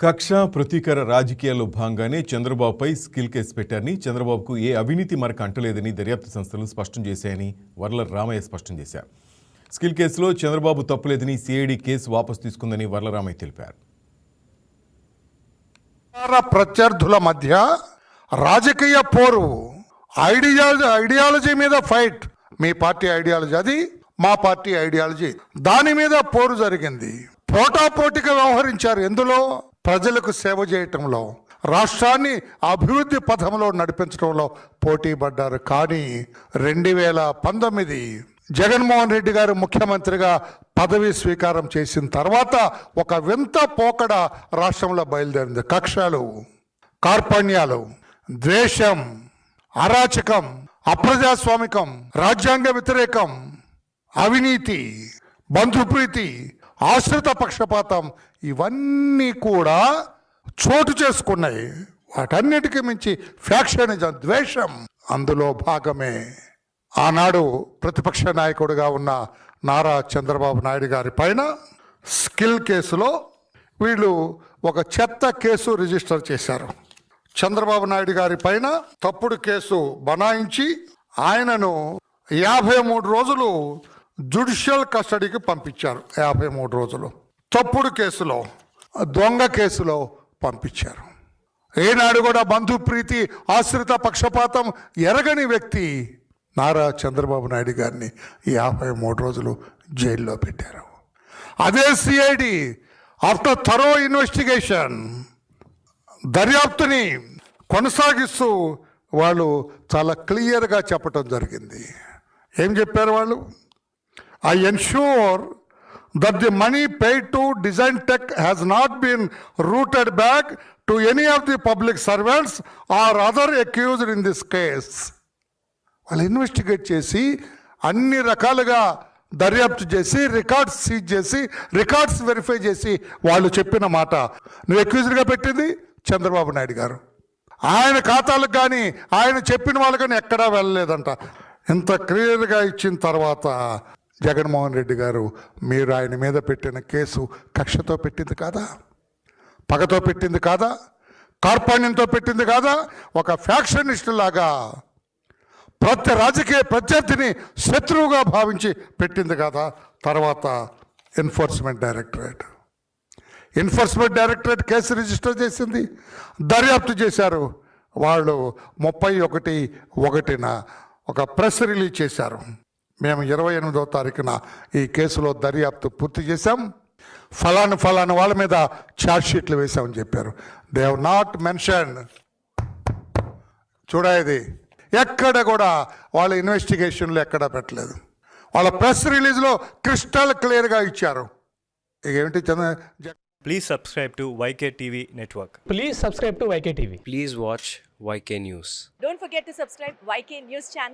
కక్ష ప్రతీకార రాజకీయాల్లో భాగంగానే చంద్రబాబుపై స్కిల్ కేసు పెట్టారని, చంద్రబాబుకు ఏ అవినీతి మరక అంటలేదని దర్యాప్తు సంస్థలు స్పష్టం చేశాయని వర్ల రామయ్య స్పష్టం చేశారు. స్కిల్ కేసులో చంద్రబాబు తప్పులేదని సిఐడి కేసు వాపసు తీసుకుందని వర్ల రామయ్య తెలిపారు. ప్రత్యర్థుల మధ్య రాజకీయ పోరు, ఐడియాలజీ మీద ఫైట్. మీ పార్టీ ఐడియాలజీ అది, మా పార్టీ ఐడియాలజీ, దాని మీద పోరు జరిగింది. పోటాపోటీగా వ్యవహరించారు. ఎందులో? ప్రజలకు సేవ చేయటంలో, రాష్ట్రాన్ని అభివృద్ధి పథంలో నడిపించడంలో పోటీ పడ్డారు. కానీ 2019 జగన్మోహన్ రెడ్డి గారు ముఖ్యమంత్రిగా పదవి స్వీకారం చేసిన తర్వాత ఒక వింత పోకడ రాష్ట్రంలో బయలుదేరింది. కక్షలు, కార్పణ్యాలు, ద్వేషం, అరాచకం, అప్రజాస్వామికం, రాజ్యాంగ వ్యతిరేకం, అవినీతి, బంధుప్రీతి, ఆశ్రిత పక్షపాతం, ఇవన్నీ కూడా చోటు చేసుకున్నాయి. వాటన్నిటికీ మించి ఫ్యాక్షనిజం, ద్వేషం అందులో భాగమే. ఆనాడు ప్రతిపక్ష నాయకుడిగా ఉన్న నారా చంద్రబాబు నాయుడు గారి పైన స్కిల్ కేసులో వీళ్ళు ఒక చెత్త కేసు రిజిస్టర్ చేశారు. చంద్రబాబు నాయుడు గారి పైన తప్పుడు కేసు బనాయించి ఆయనను 53 రోజులు జ్యుడిషియల్ కస్టడీకి పంపించారు. 53 రోజులు తప్పుడు కేసులో, దొంగ కేసులో పంపించారు. ఏనాడు కూడా బంధుప్రీతి, ఆశ్రిత పక్షపాతం ఎరగని వ్యక్తి నారా చంద్రబాబు నాయుడు గారిని 53 రోజులు జైల్లో పెట్టారు. అదే సిఐడి ఆఫ్టర్ థరో ఇన్వెస్టిగేషన్ దర్యాప్తుని కొనసాగిస్తూ వాళ్ళు చాలా క్లియర్గా చెప్పటం జరిగింది. ఏం చెప్పారు వాళ్ళు? I ensure that the money paid to Design Tech has not been routed back to any of the public servants or other accused in this case. వాళ్ళు ఇన్వెస్టిగేట్ చేసి అన్ని రకాలుగా దర్యాప్తు చేసి రికార్డ్స్ సీజ్ చేసి రికార్డ్స్ వెరిఫై చేసి వాళ్ళు చెప్పిన మాట, నువ్వు అక్యూజ్డ్గా పెట్టింది చంద్రబాబు నాయుడు గారు, ఆయన ఖాతాలకు కానీ ఆయన చెప్పిన వాళ్ళు కానీ ఎక్కడా వెళ్ళలేదంట. ఇంత క్లియర్గా ఇచ్చిన తర్వాత జగన్మోహన్ రెడ్డి గారు, మీరు ఆయన మీద పెట్టిన కేసు కక్షతో పెట్టింది కాదా, పగతో పెట్టింది కాదా, కార్పణ్యంతో పెట్టింది కాదా, ఒక ఫ్యాక్షనిస్ట్ లాగా ప్రతి రాజకీయ ప్రత్యర్థిని శత్రువుగా భావించి పెట్టింది కాదా. తర్వాత ఎన్ఫోర్స్మెంట్ డైరెక్టరేట్ కేసు రిజిస్టర్ చేసింది, దర్యాప్తు చేశారు. వాళ్ళు 31/1 ఒక ప్రెస్ రిలీజ్ చేశారు. మేము 28వ తారీఖున ఈ కేసులో దర్యాప్తు పూర్తి చేశాం, ఫలానా వాళ్ళ మీద ఛార్జ్షీట్లు వేశామని చెప్పారు. దే హ్యావ్ నాట్ మెన్షన్, చూడేది ఎక్కడ కూడా వాళ్ళ ఇన్వెస్టిగేషన్లో ఎక్కడా పెట్టలేదు. వాళ్ళ ప్రెస్ రిలీజ్లో క్రిస్టల్ క్లియర్గా ఇచ్చారు. ఇక ఏమిటి Please subscribe to YK TV Network. Please subscribe to YK TV. Please watch YK News. Don't forget to subscribe YK News channel.